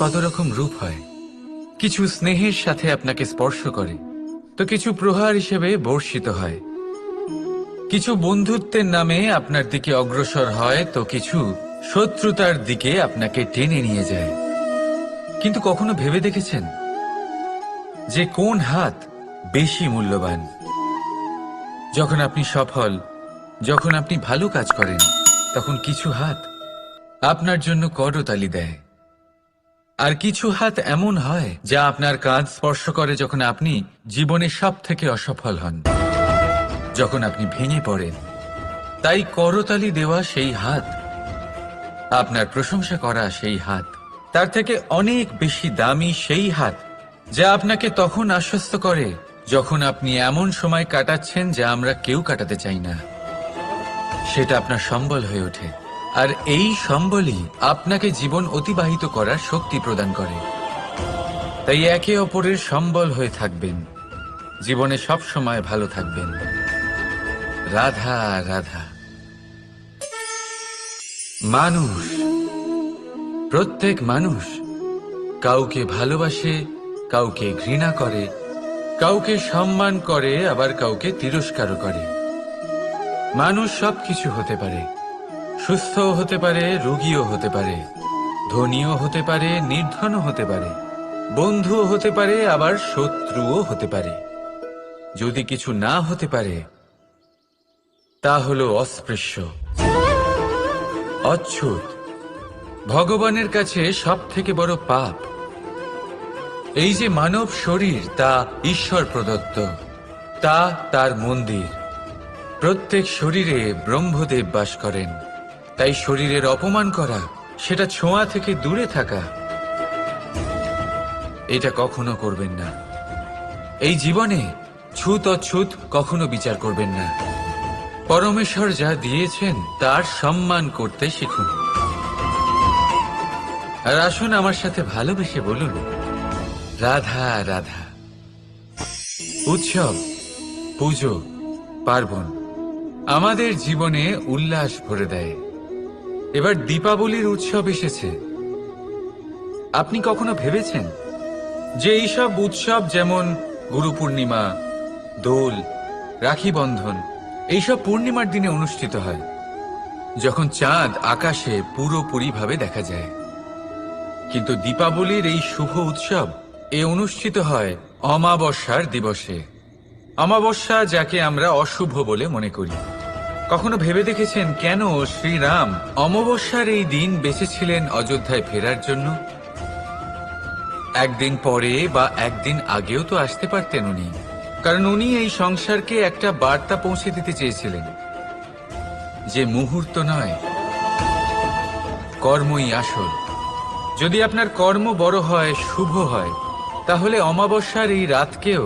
কত রকম রূপ হয়। কিছু স্নেহের সাথে আপনাকে স্পর্শ করে, তো কিছু প্রহার হিসেবে বর্ষিত হয়। কিছু বন্ধুত্বের নামে আপনার দিকে অগ্রসর হয়, তো কিছু শত্রুতার দিকে আপনাকে টেনে নিয়ে যায়। কিন্তু কখনো ভেবে দেখেছেন যে কোন হাত বেশি মূল্যবান? যখন আপনি সফল, যখন আপনি ভালো কাজ করেন, তখন কিছু হাত আপনার জন্য করতালি দেয়, আর কিছু হাত এমন হয় যা আপনার কাঁধ স্পর্শ করে যখন আপনি জীবনে সব থেকে অসফল হন, যখন আপনি ভেঙে পড়েন। তাই করতালি দেওয়া সেই হাত, আপনার প্রশংসা করা সেই হাত, তার থেকে অনেক বেশি দামি সেই হাত যা আপনাকে তখন আশ্বস্ত করে যখন আপনি এমন সময় কাটাচ্ছেন যা আমরা কেউ কাটাতে চাই না। সেটা আপনার সম্বল হয়ে ওঠে, আর এই সম্বলই আপনাকে জীবন অতিবাহিত করার শক্তি প্রদান করে। তাই একে অপরের সম্বল হয়ে থাকবেন, জীবনে সব সময় ভালো থাকবেন। রাধা রাধা। মানুষ, প্রত্যেক মানুষ কাউকে ভালোবাসে, কাউকে ঘৃণা করে, কাউকে সম্মান করে, আবার কাউকে তিরস্কারও করে। মানুষ সবকিছু হতে পারে, সুস্থও হতে পারে, রোগীও হতে পারে, ধনীও হতে পারে, নির্ধনও হতে পারে, বন্ধুও হতে পারে, আবার শত্রুও হতে পারে। যদি কিছু না হতে পারে তা হলো অস্পৃশ্য, অচ্ছুত, ভগবানের কাছে সব থেকে বড় পাপ। এই যে মানব শরীর, তা ঈশ্বর প্রদত্ত, তা তার মন্দির। প্রত্যেক শরীরে ব্রহ্মদেব বাস করেন, তাই শরীরের অপমান করা, সেটা ছোঁয়া থেকে দূরে থাকা, এটা কখনো করবেন না। এই জীবনে ছুত অছুত কখনো বিচার করবেন না। পরমেশ্বর যা দিয়েছেন তার সম্মান করতে শিখুন। আর আসুন আমার সাথে ভালোবেসে বলুন, রাধা রাধা। উৎসব, পুজো, পার্বণ আমাদের জীবনে উল্লাস ভরে দেয়। এবার দীপাবলির উৎসব এসেছে। আপনি কখনো ভেবেছেন যে এইসব উৎসব, যেমন গুরু পূর্ণিমা, দোল, রাখি বন্ধন, এইসব পূর্ণিমার দিনে অনুষ্ঠিত হয়, যখন চাঁদ আকাশে পুরোপুরিভাবে দেখা যায়। কিন্তু দীপাবলির এই শুভ উৎসব অনুষ্ঠিত হয় অমাবস্যার দিবসে। অমাবস্যা, যাকে আমরা অশুভ বলে মনে করি। কখনো ভেবে দেখেছেন কেন শ্রীরাম অমাবস্যার এই দিন বেছেছিলেন অযোধ্যায় ফেরার জন্য? একদিন পরে বা একদিন আগেও তো আসতে পারতেন উনি, কারণ উনি এই সংসারকে একটা বার্তা পৌঁছে দিতে চেয়েছিলেন যে মুহূর্ত নয়, কর্মই আসল। যদি আপনার কর্ম বড় হয়, শুভ হয়, তাহলে অমাবস্যার এই রাতকেও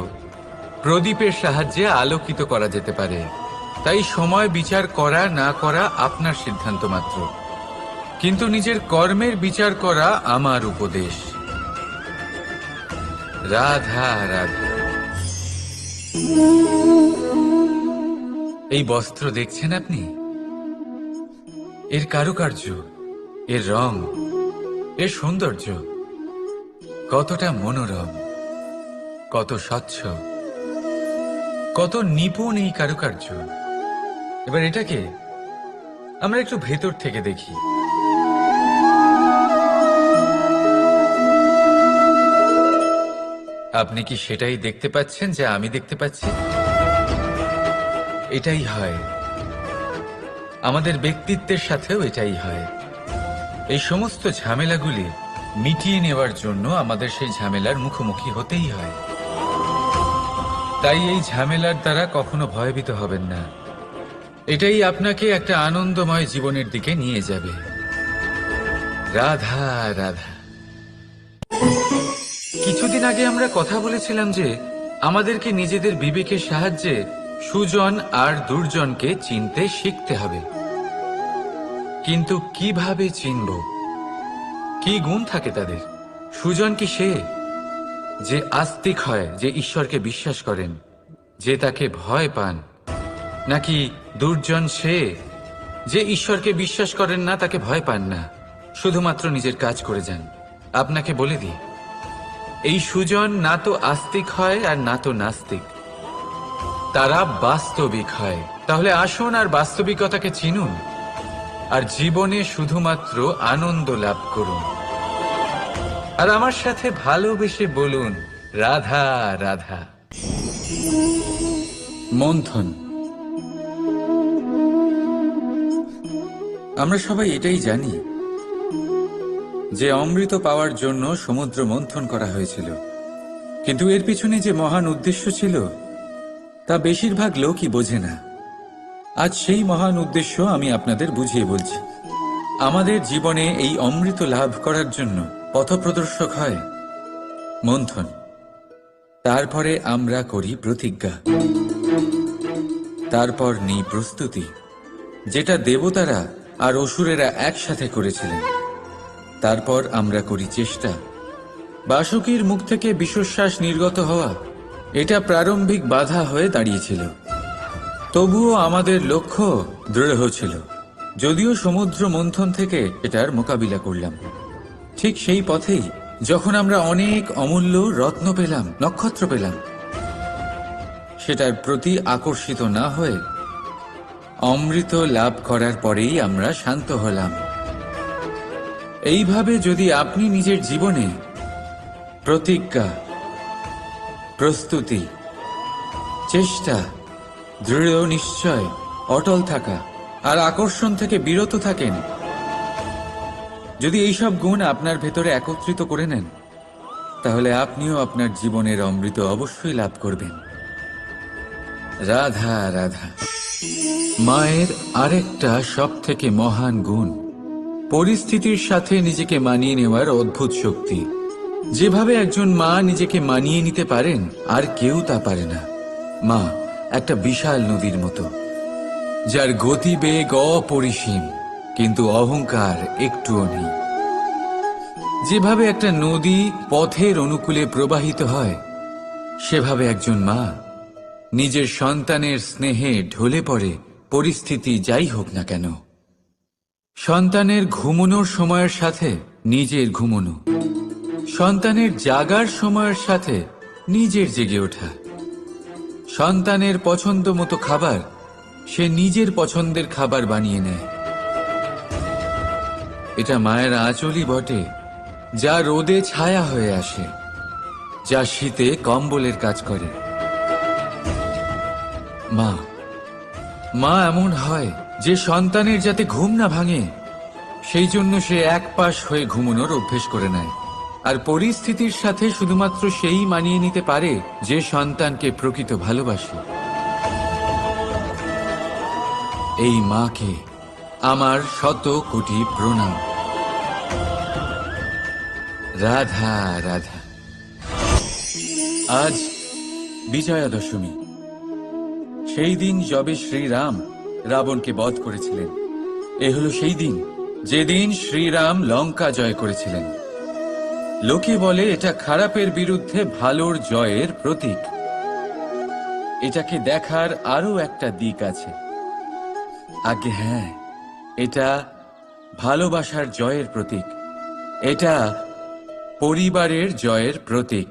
প্রদীপের সাহায্যে আলোকিত করা যেতে পারে। তাই সময় বিচার করা না করা আপনার সিদ্ধান্ত মাত্র, কিন্তু নিজের কর্মের বিচার করা আমার উপদেশ। রাধা রাধা। এই বস্ত্র দেখছেন আপনি? এর কারুকার্য, এর রং, এর সৌন্দর্য কতটা মনোরম, কত স্বচ্ছ, কত নিপুণ এই কারুকার্য। এবার এটাকে আমরা একটু ভেতর থেকে দেখি। আপনি কি সেটাই দেখতে পাচ্ছেন যা আমি দেখতে পাচ্ছি? এটাই হয় আমাদের ব্যক্তিত্বের সাথেও, এটাই হয়। এই সমস্ত ঝামেলাগুলি মিটিয়ে নেওয়ার জন্য আমাদের সেই ঝামেলার মুখোমুখি হতেই হয়। তাই এই ঝামেলার দ্বারা কখনো ভয়ভীত হবেন না। এটাই আপনাকে একটা আনন্দময় জীবনের দিকে নিয়ে যাবে। রাধা রাধা। কিছুদিন আগে আমরা কথা বলেছিলাম যে আমাদেরকে নিজেদের বিবেকের সাহায্যে সুজন আর দুর্জনকে চিনতে শিখতে হবে। কিন্তু কিভাবে চিনব? কি গুণ থাকে তাদের? সুজন কি সে যে আস্তিক হয়, যে ঈশ্বরকে বিশ্বাস করেন, যে তাকে ভয় পান? নাকি দুর্জন সে যে ঈশ্বরকে বিশ্বাস করেন না, তাকে ভয় পান না, শুধুমাত্র নিজের কাজ করে যান? আপনাকে বলে দিই, এই সুজন না তো আস্তিক হয় আর না তো নাস্তিক, তারা বাস্তবিক হয়। তাহলে আসুন আর বাস্তবিকতাকে চিনুন আর জীবনে শুধুমাত্র আনন্দ লাভ করুন। আর আমার সাথে ভালোবেসে বলুন, রাধা রাধা। মন্থন। আমরা সবাই এটাই জানি যে অমৃত পাওয়ার জন্য সমুদ্র মন্থন করা হয়েছিল, কিন্তু এর পিছনে যে মহান উদ্দেশ্য ছিল তা বেশিরভাগ লোকই বোঝে না। আজ সেই মহান উদ্দেশ্য আমি আপনাদের বুঝিয়ে বলছি। আমাদের জীবনে এই অমৃত লাভ করার জন্য পথপ্রদর্শক হয় মন্থন। তারপরে আমরা করি প্রতিজ্ঞা, তারপর নিই প্রস্তুতি, যেটা দেবতারা আর অসুরেরা একসাথে করেছিলেন। তারপর আমরা করি চেষ্টা। বাসুকীর মুখ থেকে বিশ্বশ্বাস নির্গত হওয়া এটা প্রারম্ভিক বাধা হয়ে দাঁড়িয়েছিল, তবুও আমাদের লক্ষ্য দৃঢ় ছিল। যদিও সমুদ্র মন্থন থেকে এটার মোকাবিলা করলাম, ঠিক সেই পথেই যখন আমরা অনেক অমূল্য রত্ন পেলাম, নক্ষত্র পেলাম, সেটার প্রতি আকর্ষিত না হয়ে অমৃত লাভ করার পরেই আমরা শান্ত হলাম। এইভাবে যদি আপনি নিজের জীবনে প্রতিজ্ঞা, প্রস্তুতি, চেষ্টা, দৃঢ় নিশ্চয়, অটল থাকা আর আকর্ষণ থেকে বিরত থাকেন, যদি এইসব গুণ আপনার ভেতরে একত্রিত করে নেন, তাহলে আপনিও আপনার জীবনের অমৃত অবশ্যই লাভ করবেন। রাধা রাধা। মায়ের আরেকটা সব থেকে মহান গুণ পরিস্থিতির সাথে নিজেকে মানিয়ে নেওয়ার অদ্ভুত শক্তি। যেভাবে একজন মা নিজেকে মানিয়ে নিতে পারেন আর কেউ তা পারে না। মা একটা বিশাল নদীর মতো, যার গতিবেগ অপরিসীম, কিন্তু অহংকার একটুও নেই। যেভাবে একটা নদী পথের অনুকূলে প্রবাহিত হয়, সেভাবে একজন মা নিজের সন্তানের স্নেহে ঢলে পড়ে, পরিস্থিতি যাই হোক না কেন। সন্তানের ঘুমানোর সময়ের সাথে নিজের ঘুমানো, সন্তানের জাগার সময়ের সাথে নিজের জেগে ওঠা, সন্তানের পছন্দ মতো খাবার সে নিজের পছন্দের খাবার বানিয়ে নেয়। এটা মায়ের আঁচলই বটে, যা রোদে ছায়া হয়ে আসে, যা শীতে কম্বলের কাজ করে। মা মা এমন হয় যে সন্তানের যাতে ঘুম না ভাঙে, সেই জন্য সে এক পাশ হয়ে ঘুমানোর অভ্যেস করে নেয়। আর পরিস্থিতির সাথে শুধুমাত্র সেই মানিয়ে নিতে পারে যে সন্তানকে প্রকৃত ভালোবাসে। এই মাকে আমার শত কোটি প্রণাম। রাধা রাধা। আজ বিজয়া দশমী, সেই দিন যবে শ্রীরাম রাবণকে বধ করেছিলেন। এ হলো সেই দিন যেদিন শ্রীরাম লঙ্কা জয় করেছিলেন। লোকে বলে এটা খারাপের বিরুদ্ধে ভালোর জয়ের প্রতীক। এটাকে দেখার আরো একটা দিক আছে। আগে হ্যাঁ, এটা ভালোবাসার জয়ের প্রতীক, এটা পরিবারের জয়ের প্রতীক।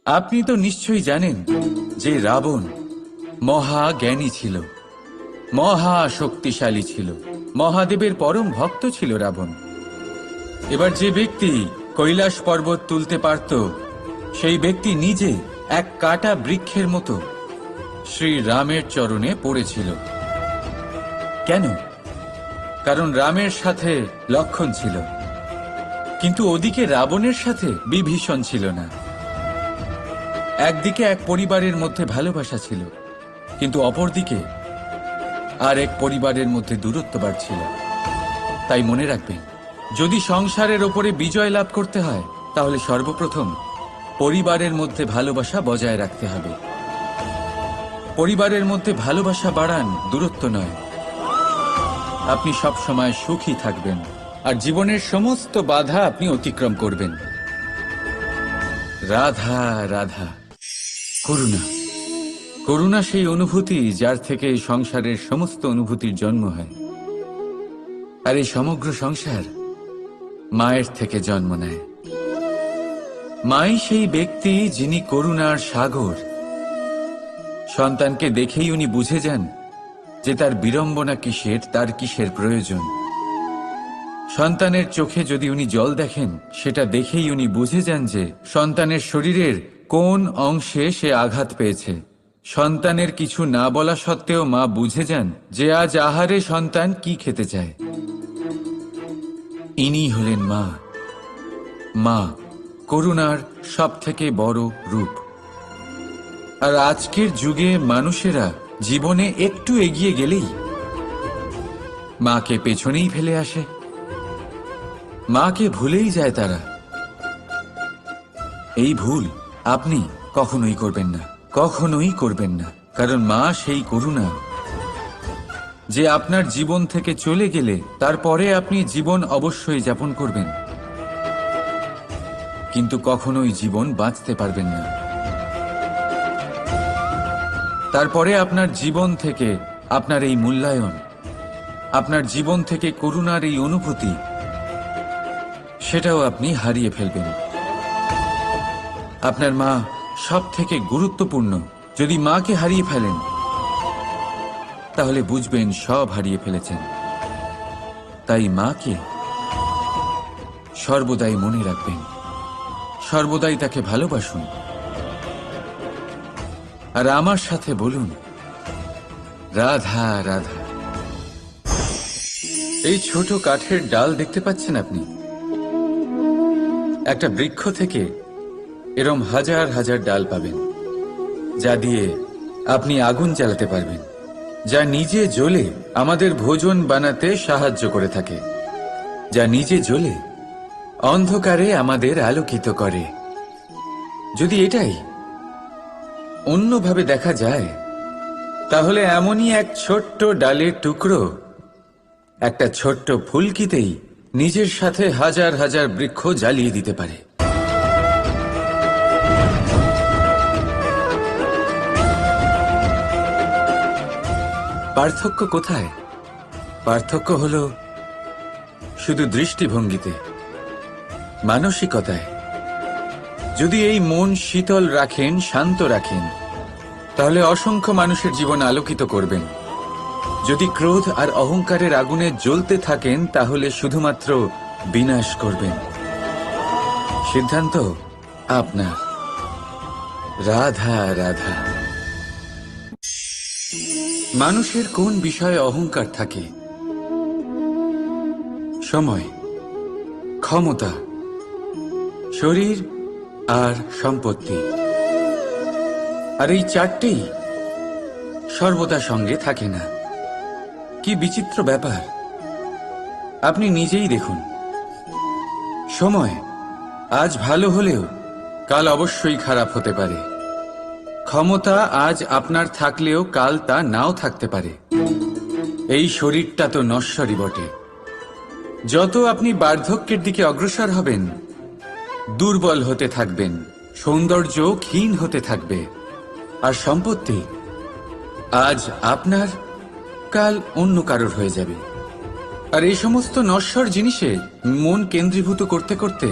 আপনি তো নিশ্চয়ই জানেন যে রাবণ মহা জ্ঞানী ছিল, মহা শক্তিশালী ছিল, মহাদেবের পরম ভক্ত ছিল রাবণ। এবার যে ব্যক্তি কৈলাস পর্বত তুলতে পারত, সেই ব্যক্তি নিজে এক কাটা বৃক্ষের মতো শ্রী রামের চরণে পড়েছিল। কেন? কারণ রামের সাথে লক্ষণ ছিল, কিন্তু ওদিকে রাবণের সাথে বিভীষণ ছিল না। একদিকে এক পরিবারের মধ্যে ভালোবাসা ছিল, কিন্তু অপরদিকে আর এক পরিবারের মধ্যে দূরত্ব বাড়ছিল। তাই মনে রাখবেন, যদি সংসারের ওপরে বিজয় লাভ করতে হয়, তাহলে সর্বপ্রথম পরিবারের মধ্যে ভালোবাসা বজায় রাখতে হবে। পরিবারের মধ্যে ভালোবাসা বাড়ান, দূরত্ব নয়। আপনি সব সময় সুখী থাকবেন আর জীবনের সমস্ত বাধা আপনি অতিক্রম করবেন। রাধা রাধা। করুণা। করুণা সেই অনুভূতি যার থেকে এই সংসারের সমস্ত অনুভূতির জন্ম হয়। আর এই সমগ্র সংসার মায়ের থেকে জন্ম নেয়। মাই সেই ব্যক্তি যিনি করুণার সাগর। সন্তানকে দেখেই উনি বুঝে যান যে তার বিড়ম্বনা কিসের, তার কিসের প্রয়োজন। সন্তানের চোখে যদি উনি জল দেখেন, সেটা দেখেই উনি বুঝে যান যে সন্তানের শরীরের কোন অংশে সে আঘাত পেয়েছে। সন্তানের কিছু না বলা সত্ত্বেও মা বুঝে যান যে আজ আহারে সন্তান কি খেতে চায়। ইনি হলেন মা। মা করুণার সব থেকে বড় রূপ। আর আজকের যুগে মানুষেরা জীবনে একটু এগিয়ে গেলেই মাকে পেছনেই ফেলে আসে, মাকে ভুলেই যায় তারা। এই ভুল আপনি কখনোই করবেন না, কখনোই করবেন না। কারণ মা সেই করুণা যে আপনার জীবন থেকে চলে গেলে তারপরে আপনি জীবন অবশ্যই যাপন করবেন, কিন্তু কখনোই জীবন বাঁচতে পারবেন না। তারপরে আপনার জীবন থেকে আপনার এই মূল্যায়ন, আপনার জীবন থেকে করুণার এই অনুভূতি, সেটাও আপনি হারিয়ে ফেলবেন। আপনার মা সব থেকে গুরুত্বপূর্ণ। যদি মাকে হারিয়ে ফেলেন তাহলে বুঝবেন সব হারিয়ে ফেলেছেন। তাই মাকে সর্বদাই মনে রাখবেন, সর্বদাই তাকে ভালোবাসুন। আর আমার সাথে বলুন, রাধা রাধা। এই ছোট কাঠের ডাল দেখতে পাচ্ছেন আপনি? একটা বৃক্ষ থেকে এরম হাজার হাজার ডাল পাবেন, যা দিয়ে আপনি আগুন জ্বালাতে পারবেন, যা নিজে জ্বলে আমাদের ভোজন বানাতে সাহায্য করে থাকে, যা নিজে জ্বলে অন্ধকারে আমাদের আলোকিত করে। যদি এটাই অন্যভাবে দেখা যায়, তাহলে এমনই এক ছোট্ট ডালের টুকরো একটা ছোট্ট ফুলকিতেই নিজের সাথে হাজার হাজার বৃক্ষ জ্বালিয়ে দিতে পারে। পার্থক্য কোথায়? পার্থক্য হলো শুধু দৃষ্টিভঙ্গিতে, মানসিকতায়। যদি এই মন শীতল রাখেন, শান্ত রাখেন, তাহলে অসংখ্য মানুষের জীবন আলোকিত করবেন। যদি ক্রোধ আর অহংকারের আগুনে জ্বলতে থাকেন, তাহলে শুধুমাত্র বিনাশ করবেন। সিদ্ধান্ত আপনার। রাধা রাধা। মানুষের কোন বিষয়ে অহংকার থাকে? সময়, ক্ষমতা, শরীর আর সম্পত্তি। আর এই চারটেই সর্বদা সঙ্গে থাকে না। কি বিচিত্র ব্যাপার! আপনি নিজেই দেখুন। সময় আজ ভালো হলেও কাল অবশ্যই খারাপ হতে পারে। ক্ষমতা আজ আপনার থাকলেও কাল তা নাও থাকতে পারে। এই শরীরটা তো নশ্বরই বটে। যত আপনি বার্ধক্যের দিকে অগ্রসর হবেন, দুর্বল হতে থাকবেন, সৌন্দর্য ক্ষীণ হতে থাকবে। আর সম্পত্তি আজ আপনার, কাল অন্য কারোর হয়ে যাবে। আর এই সমস্ত নশ্বর জিনিসে মন কেন্দ্রীভূত করতে করতে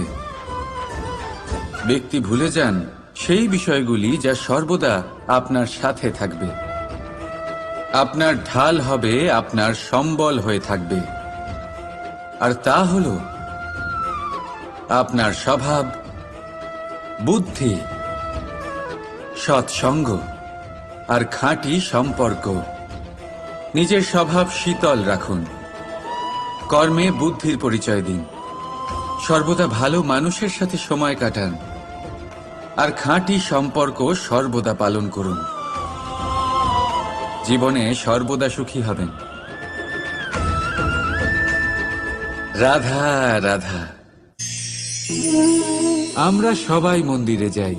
ব্যক্তি ভুলে যান সেই বিষয়গুলি যা সর্বদা আপনার সাথে থাকবে, আপনার ঢাল হবে, আপনার সম্বল হয়ে থাকবে। আর তা হল আপনার স্বভাব, বুদ্ধি, সৎসঙ্গ আর খাঁটি সম্পর্ক। নিজের স্বভাব শীতল রাখুন, কর্মে বুদ্ধির পরিচয় দিন, সর্বদা ভালো মানুষের সাথে সময় কাটান, আর খাঁটি সম্পর্ক সর্বদা পালন করুন। জীবনে সর্বদা সুখী হবেন। রাধা রাধা। আমরা সবাই মন্দিরে যাই,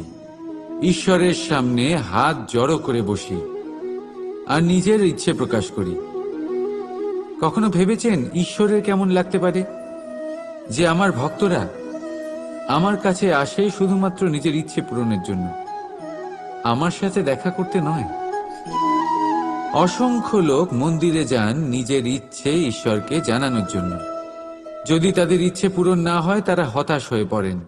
ঈশ্বরের সামনে হাত জড়ো করে বসি আর নিজের ইচ্ছে প্রকাশ করি। কখনো ভেবেছেন ঈশ্বরের কেমন লাগতে পারে যে আমার ভক্তরা আমার কাছে আসে শুধুমাত্র নিজের ইচ্ছে পূরণের জন্য, আমার সাথে দেখা করতে নয়? অসংখ্য লোক মন্দিরে যান নিজের ইচ্ছে ঈশ্বরকে জানানোর জন্য, যদি তাদের ইচ্ছে পূরণ না হয় তারা হতাশ হয়ে পড়েন।